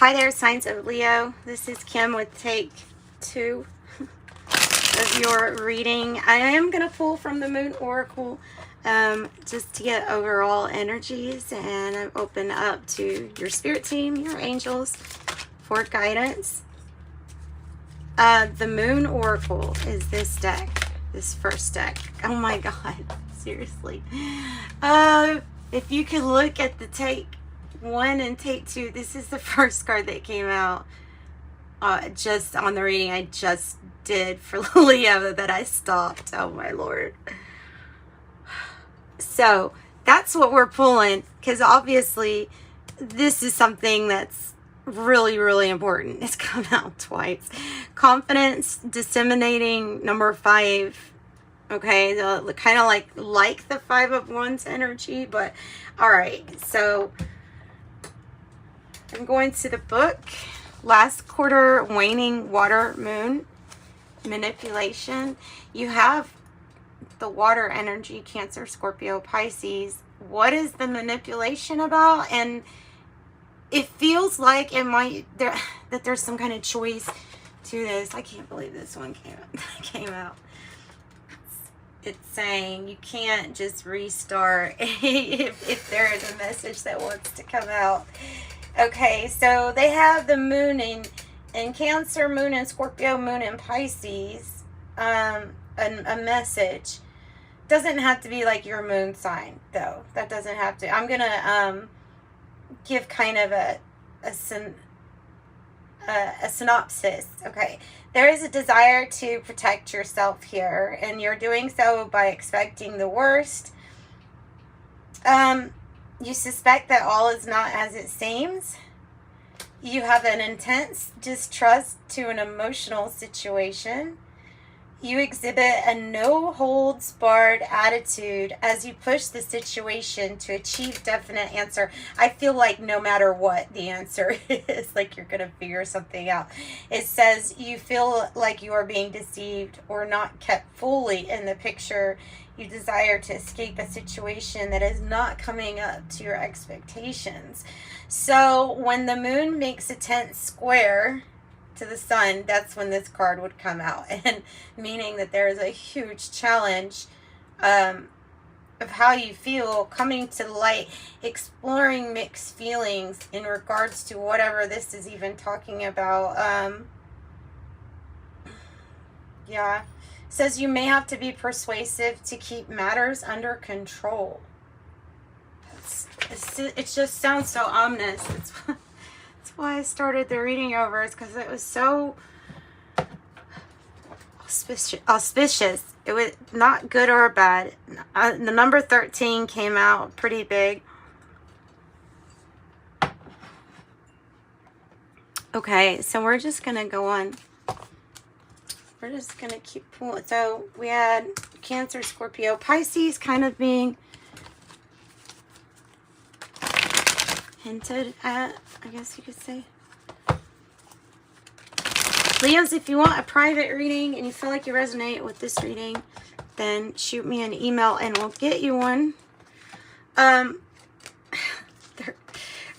Hi there, signs of Leo. This is Kim with take 2 of your reading. I am going to pull from the Moon Oracle just to get overall energies, and I'm open up to your spirit team, your angels, for guidance. The Moon Oracle is this deck, this first deck. Oh my God, seriously. If you could look at the take 1 and take 2, this is the first card that came out just on the reading I just did for Leo that I stopped. Oh my Lord. So that's what we're pulling, because obviously this is something that's really, really important. It's come out twice. Confidence, disseminating, number 5. Okay, kind of like the 5 of Wands energy, but all right. So I'm going to the book. Last quarter, waning water moon, manipulation. You have the water energy, Cancer, Scorpio, Pisces. What is the manipulation about? And it feels like it might that there's some kind of choice to this. I can't believe this one came out. It's saying you can't just restart if there is a message that wants to come out. Okay, so they have the moon in Cancer, moon in Scorpio, moon in Pisces. A message. Doesn't have to be like your moon sign, though. That doesn't have to. I'm gonna give kind of a synopsis. Okay, there is a desire to protect yourself here, and you're doing so by expecting the worst. You suspect that all is not as it seems. You have an intense distrust to an emotional situation. You exhibit a no-holds-barred attitude as you push the situation to achieve definite answer. I feel like no matter what the answer is, like you're going to figure something out. It says you feel like you are being deceived or not kept fully in the picture. You desire to escape a situation that is not coming up to your expectations. So when the moon makes a tense square to the sun, that's when this card would come out, and meaning that there is a huge challenge of how you feel coming to light, exploring mixed feelings in regards to whatever this is even talking about. Yeah, it says you may have to be persuasive to keep matters under control. It just sounds so ominous. That's why I started the reading over, is because it was so auspicious. It was not good or bad. The number 13 came out pretty big. Okay, so we're just going to go on. We're just going to keep pulling. So we had Cancer, Scorpio, Pisces kind of being hinted at, I guess you could say. Leos, if you want a private reading and you feel like you resonate with this reading, then shoot me an email and we'll get you one.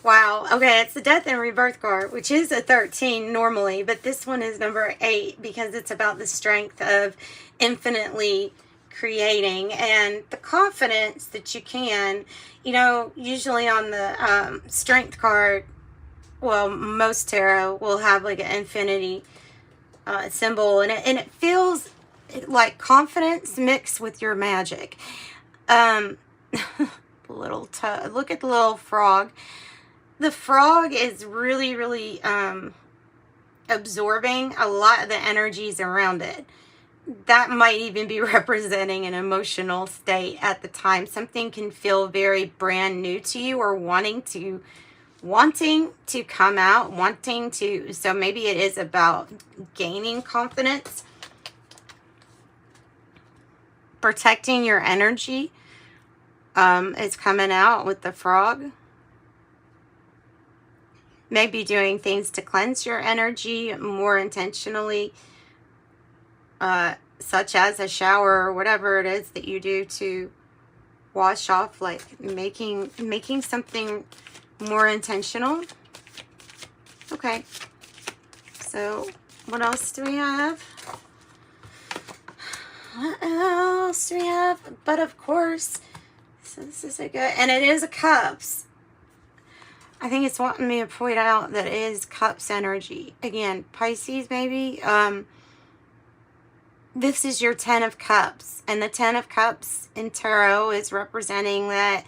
Wow. Okay, it's the Death and Rebirth card, which is a 13 normally, but this one is number 8 because it's about the strength of infinitely creating and the confidence that you can, you know, usually on the strength card, well, most tarot will have like an infinity symbol, and it feels like confidence mixed with your magic. Look at the little frog. The frog is really, really absorbing a lot of the energies around it. That might even be representing an emotional state at the time. Something can feel very brand new to you, or wanting to come out, so maybe it is about gaining confidence, protecting your energy. It's coming out with the frog. Maybe doing things to cleanse your energy more intentionally, such as a shower or whatever it is that you do to wash off, like making something more intentional. Okay. So, what else do we have? What else do we have? But of course, so this is a good, and it is a cups. I think it's wanting me to point out that it is cups energy. Again, Pisces maybe. This is your 10 of cups, and the 10 of cups in tarot is representing that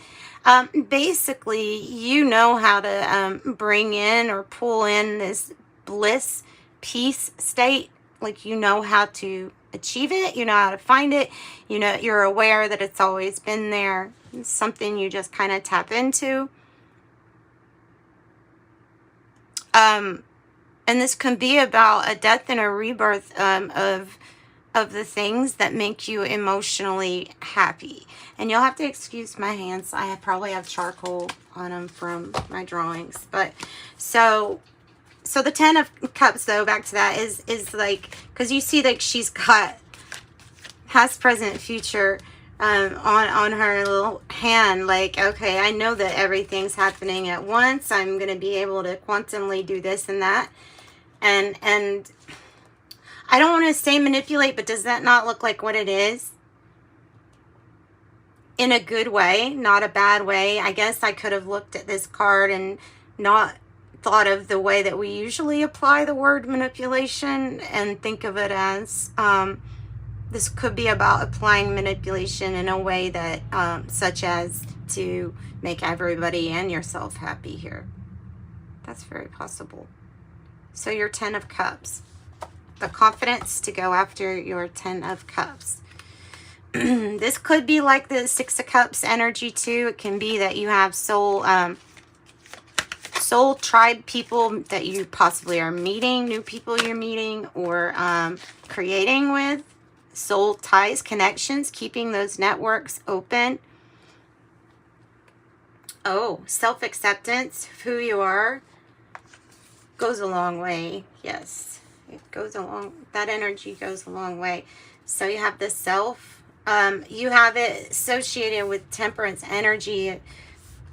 basically you know how to bring in or pull in this bliss, peace state. Like, you know how to achieve it, you know how to find it, you know, you're aware that it's always been there. It's something you just kind of tap into. And this can be about a death and a rebirth of the things that make you emotionally happy. And you'll have to excuse my hands. I probably have charcoal on them from my drawings. But so the 10 of cups, though, back to that, is like, because you see, like, she's got past, present, future on her little hand. Like, okay, I know that everything's happening at once. I'm going to be able to quantumly do this and that. And I don't want to say manipulate, but does that not look like what it is? In a good way, not a bad way. I guess I could have looked at this card and not thought of the way that we usually apply the word manipulation and think of it as this could be about applying manipulation in a way that such as to make everybody and yourself happy here. That's very possible. So your 10 of cups. The confidence to go after your 10 of cups. This could be like the 6 of cups energy too. It can be that you have soul tribe people that you possibly are meeting, new people you're meeting or creating with. Soul ties, connections, keeping those networks open. Oh, self-acceptance of who you are goes a long way. Yes. It goes along, that energy goes a long way. So you have the self. You have it associated with temperance energy,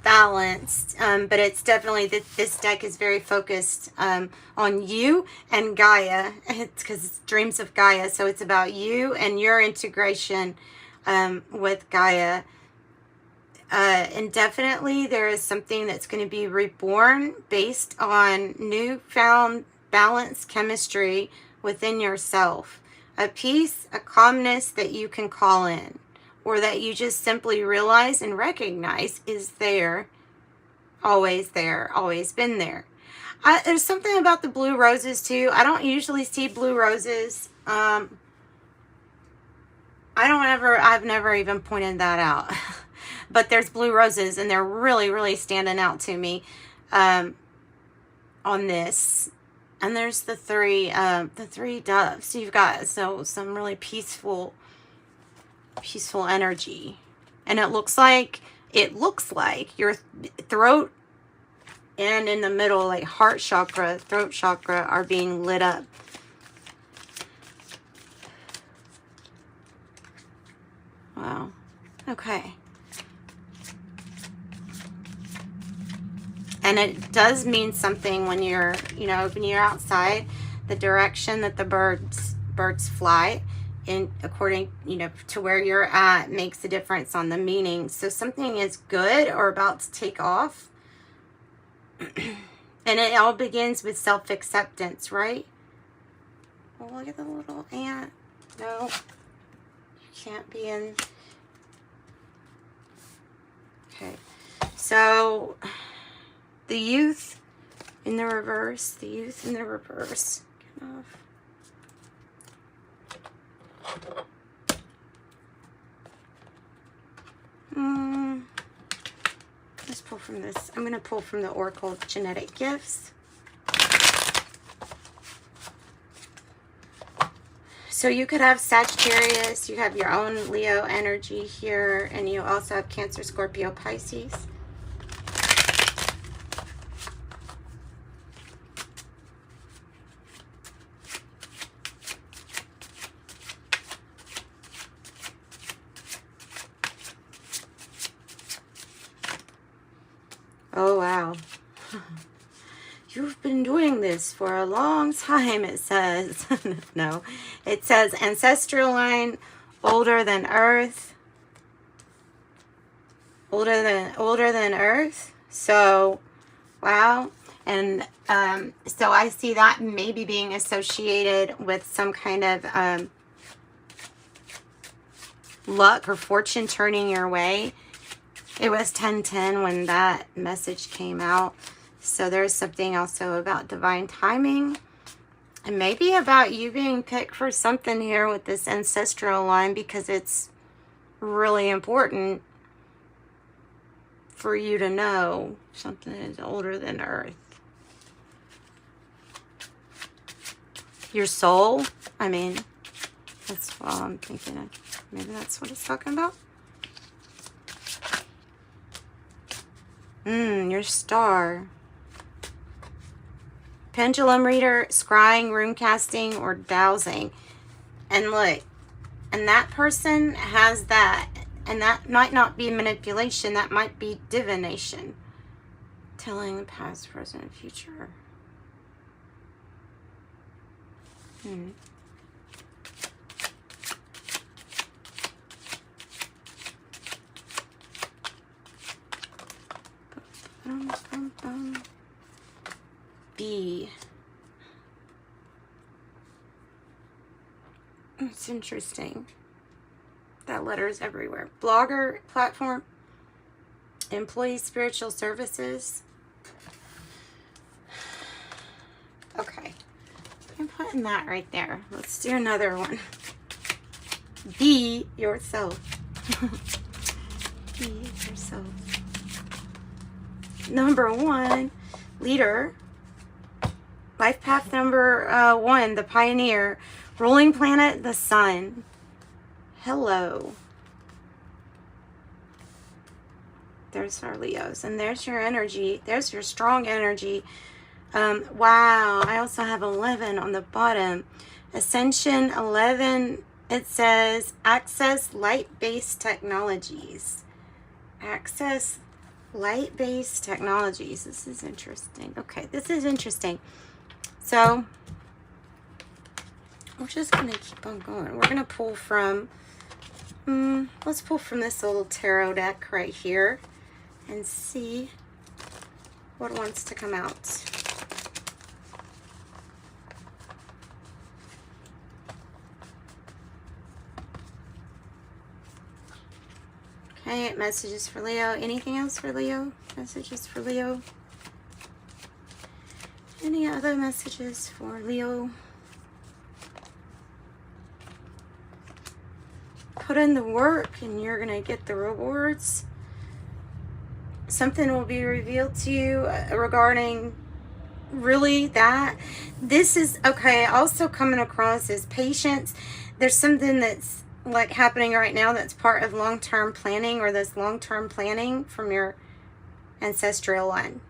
balanced. But it's definitely, this deck is very focused on you and Gaia. It's because it's dreams of Gaia. So it's about you and your integration with Gaia. And definitely there is something that's going to be reborn based on newfound balance, chemistry within yourself. A peace, a calmness that you can call in, or that you just simply realize and recognize is there, always been there. There's something about the blue roses too. I don't usually see blue roses. I've never even pointed that out. But there's blue roses, and they're really, really standing out to me on this. And there's the three doves. So you've got some really peaceful energy. And it looks like your throat and in the middle, like heart chakra, throat chakra, are being lit up. Wow. Okay. And it does mean something when you're outside, the direction that the birds fly in according, to where you're at makes a difference on the meaning. So something is good or about to take off. And it all begins with self-acceptance, right? Well, look at the little ant. No, you can't be in. Okay. So the youth in the reverse. The youth in the reverse. Get off. Let's pull from this. I'm going to pull from the Oracle Genetic Gifts. So you could have Sagittarius, you have your own Leo energy here, and you also have Cancer, Scorpio, Pisces. Oh, wow. you've been doing this for a long time, it says. No, it says ancestral line, older than Earth. Older than Earth. So, wow. And so I see that maybe being associated with some kind of luck or fortune turning your way. It was 10:10 when that message came out. So there's something also about divine timing. And maybe about you being picked for something here with this ancestral line, because it's really important for you to know something is older than Earth. Your soul, I mean, that's what I'm thinking of. Maybe that's what it's talking about. Your star. Pendulum reader, scrying, rune casting, or dowsing. And look, and that person has that. And that might not be manipulation. That might be divination. Telling the past, present, and future. B. It's interesting. That letter is everywhere. Blogger platform. Employee spiritual services. Okay. I'm putting that right there. Let's do another one. Be yourself. Be yourself. Number 1, leader. Life path number 1, the pioneer. Ruling planet, the sun. Hello. There's our Leos. And there's your energy. There's your strong energy. Wow. I also have 11 on the bottom. Ascension 11. It says access light-based technologies. Access light-based technologies. This is interesting. Okay, this is interesting. So we're just going to keep on going. We're going to pull from, let's pull from this little tarot deck right here and see what wants to come out. Okay, messages for Leo. Anything else for Leo? Messages for Leo. Any other messages for Leo? Put in the work and you're going to get the rewards. Something will be revealed to you regarding really that. This is, okay, also coming across as patience. There's something that's like happening right now that's part of long-term planning, or this long-term planning from your ancestral line.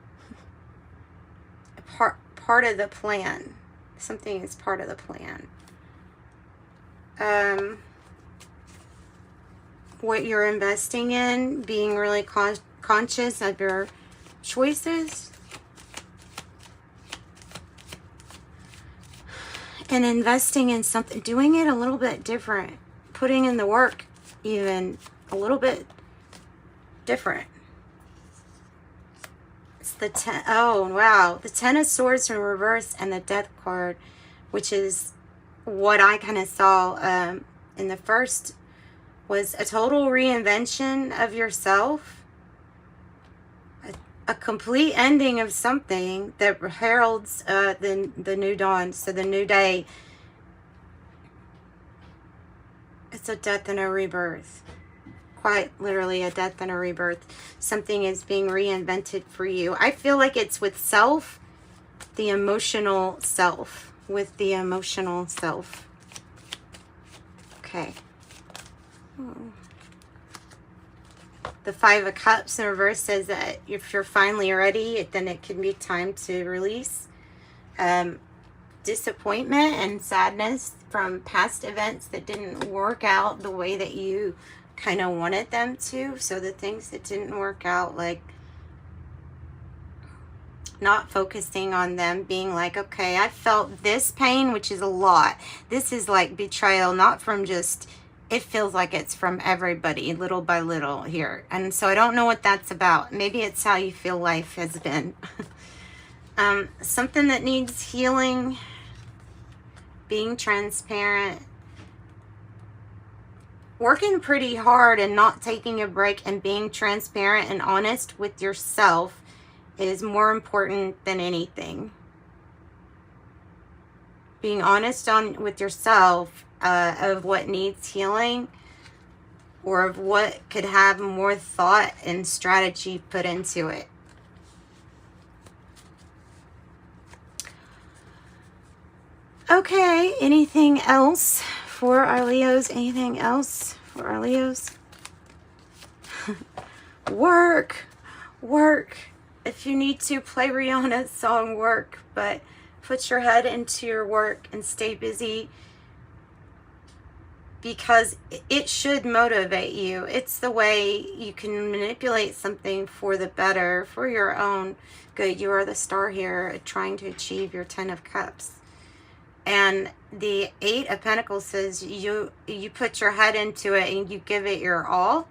Part of the plan. Something is part of the plan. What you're investing in, being really conscious of your choices, and investing in something, doing it a little bit different, putting in the work even a little bit different. It's the 10, oh wow, the 10 of Swords in reverse and the Death card, which is what I kind of saw in the first, was a total reinvention of yourself, a complete ending of something that heralds the new dawn, so the new day. It's a death and a rebirth. Quite literally a death and a rebirth. Something is being reinvented for you. I feel like it's with self, the emotional self, with the emotional self. Okay. The 5 of Cups in reverse says that if you're finally ready, then it can be time to release disappointment and sadness from past events that didn't work out the way that you kind of wanted them to. So the things that didn't work out, like not focusing on them, being like, okay, I felt this pain, which is a lot. This is like betrayal, not from just, it feels like it's from everybody, little by little here. And so I don't know what that's about. Maybe it's how you feel life has been. Something that needs healing, being transparent, working pretty hard and not taking a break, and being transparent and honest with yourself is more important than anything. Being honest with yourself of what needs healing, or of what could have more thought and strategy put into it. Okay, anything else for our Leos? Anything else for our Leos? Work. If you need to, play Rihanna's song Work, but put your head into your work and stay busy, because it should motivate you. It's the way you can manipulate something for the better, for your own good. You are the star here, trying to achieve your 10 of Cups. And the 8 of Pentacles says you put your head into it and you give it your all,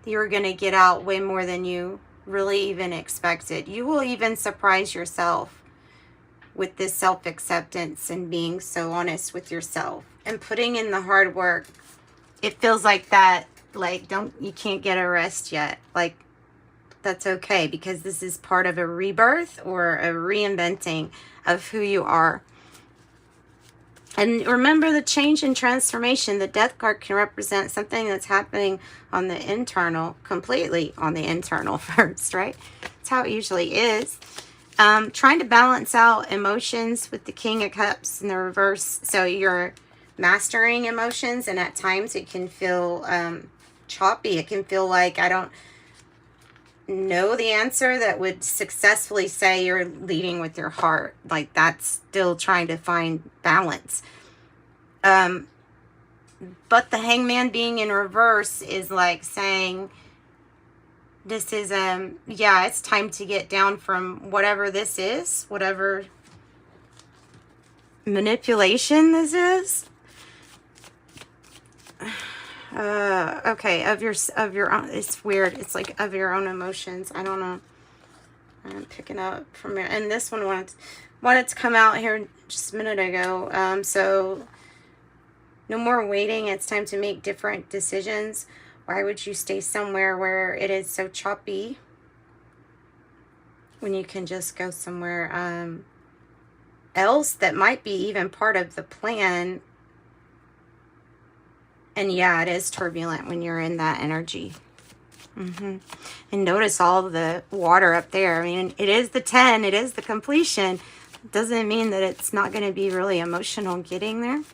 you're going to get out way more than you really even expected. You will even surprise yourself with this self-acceptance and being so honest with yourself and putting in the hard work. It feels like that, like, you can't get a rest yet. Like, that's okay, because this is part of a rebirth or a reinventing of who you are. And remember the change and transformation. The Death card can represent something that's happening on the internal, completely on the internal first, right? That's how it usually is. Trying to balance out emotions with the King of Cups in the reverse. So you're mastering emotions, and at times it can feel choppy. It can feel like I don't know the answer that would successfully say you're leading with your heart. Like, that's still trying to find balance. But the Hangman being in reverse is like saying, this is, yeah, it's time to get down from whatever this is, whatever manipulation this is. Okay, of your own, it's weird. It's like of your own emotions. I don't know. I'm picking up from here. And this one wanted to come out here just a minute ago. So no more waiting. It's time to make different decisions. Why would you stay somewhere where it is so choppy when you can just go somewhere else that might be even part of the plan? And yeah, it is turbulent when you're in that energy. And notice all the water up there. I mean, it is the 10. It is the completion. It doesn't mean that it's not going to be really emotional getting there.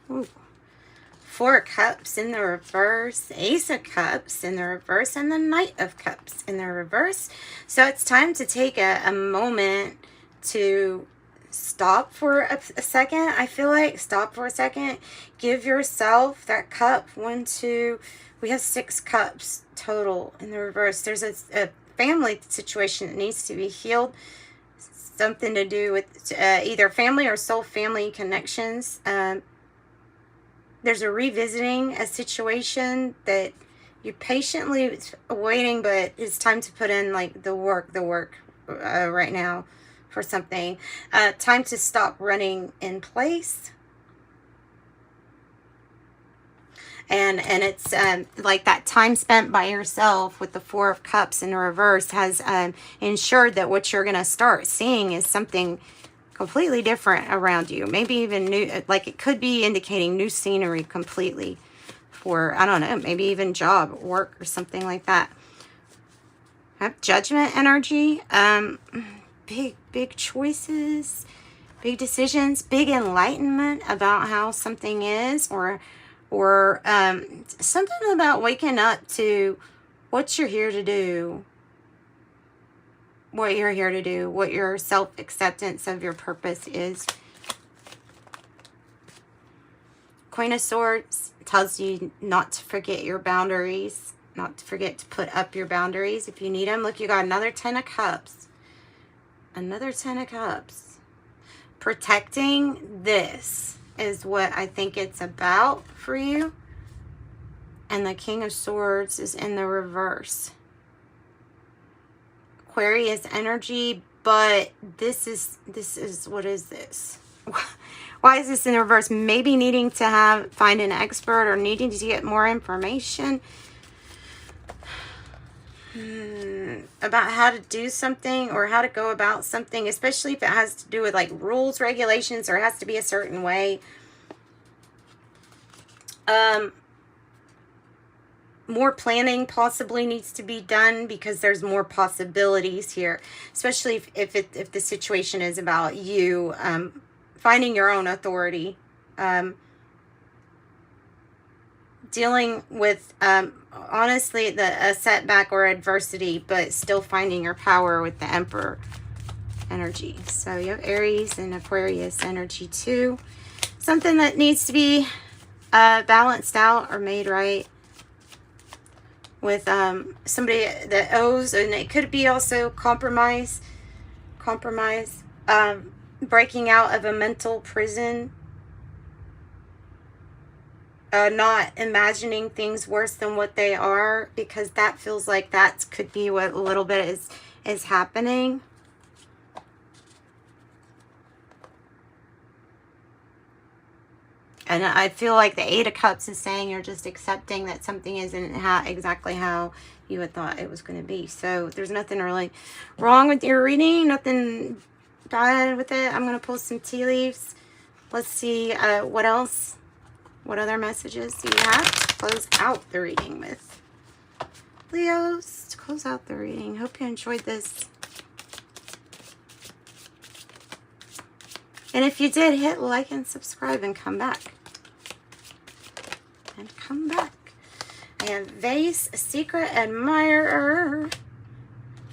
Ooh. 4 of Cups in the reverse. Ace of Cups in the reverse. And the Knight of Cups in the reverse. So it's time to take a moment to stop for a second. I feel like stop for a second. Give yourself that cup. 1, 2. We have 6 cups total in the reverse. There's a family situation that needs to be healed. Something to do with either family or soul family connections. There's a revisiting a situation that you're patiently waiting, but it's time to put in like the work right now. For something. Time to stop running in place. And it's like that time spent by yourself with the 4 of Cups in the reverse has ensured that what you're going to start seeing is something completely different around you. Maybe even new, like it could be indicating new scenery completely for, I don't know, maybe even job, work, or something like that. I have Judgment energy. Big choices, big decisions, big enlightenment about how something is, or something about waking up to what you're here to do, what your self-acceptance of your purpose is. Queen of Swords tells you not to forget your boundaries. Not to forget to put up your boundaries if you need them. Look, you got another 10 of Cups. Another 10 of Cups. Protecting this is what I think it's about for you. And the King of Swords is in the reverse. Aquarius energy, but this is what is this? Why is this in reverse? Maybe needing to find an expert or needing to get more information about how to do something or how to go about something, especially if it has to do with like rules, regulations, or has to be a certain way. More planning possibly needs to be done because there's more possibilities here, especially if the situation is about you finding your own authority, dealing with honestly a setback or adversity, but still finding your power with the Emperor energy. So you have Aries and Aquarius energy too. Something that needs to be balanced out or made right with somebody that owes, and it could be also compromise, breaking out of a mental prison, not imagining things worse than what they are, because that feels like that could be what a little bit is happening. And I feel like the Eight of Cups is saying you're just accepting that something isn't exactly how you had thought it was going to be. So there's nothing really wrong with your reading, nothing bad with it. I'm going to pull some tea leaves. Let's see what else, what other messages do you have to close out the reading with? Leos, to close out the reading. Hope you enjoyed this. And if you did, hit like and subscribe and come back. I have Vase, Secret Admirer,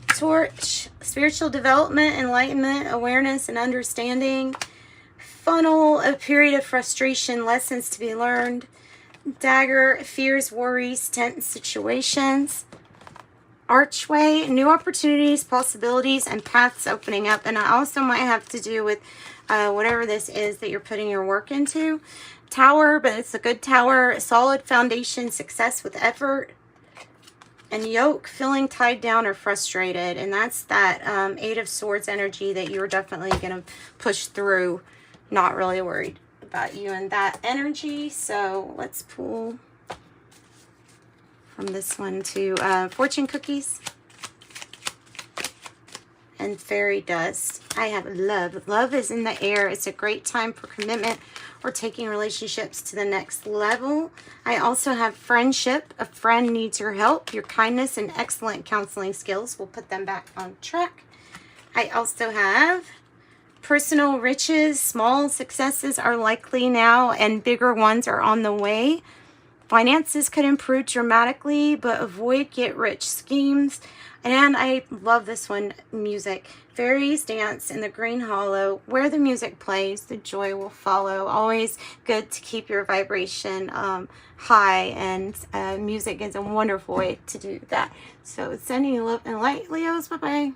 Torch, Spiritual Development, Enlightenment, Awareness, and Understanding, Funnel, a Period of Frustration, Lessons to be Learned, Dagger, Fears, Worries, Tense Situations, Archway, New Opportunities, Possibilities, and Paths Opening Up. And it also might have to do with whatever this is that you're putting your work into. Tower, but it's a good tower. Solid foundation, success with effort. And Yoke, feeling tied down or frustrated. And that's that Eight of Swords energy that you're definitely going to push through. Not really worried about you and that energy. So let's pull from this one to Fortune Cookies and Fairy Dust. I have Love. Love is in the air. It's a great time for commitment or taking relationships to the next level. I also have Friendship. A friend needs your help. Your kindness and excellent counseling skills will put them back on track. I also have Personal Riches. Small successes are likely now and bigger ones are on the way. Finances could improve dramatically, but avoid get-rich schemes. And I love this one, Music. Fairies dance in the green hollow. Where the music plays, the joy will follow. Always good to keep your vibration high, and music is a wonderful way to do that. So sending you love and light, Leos. Bye-bye.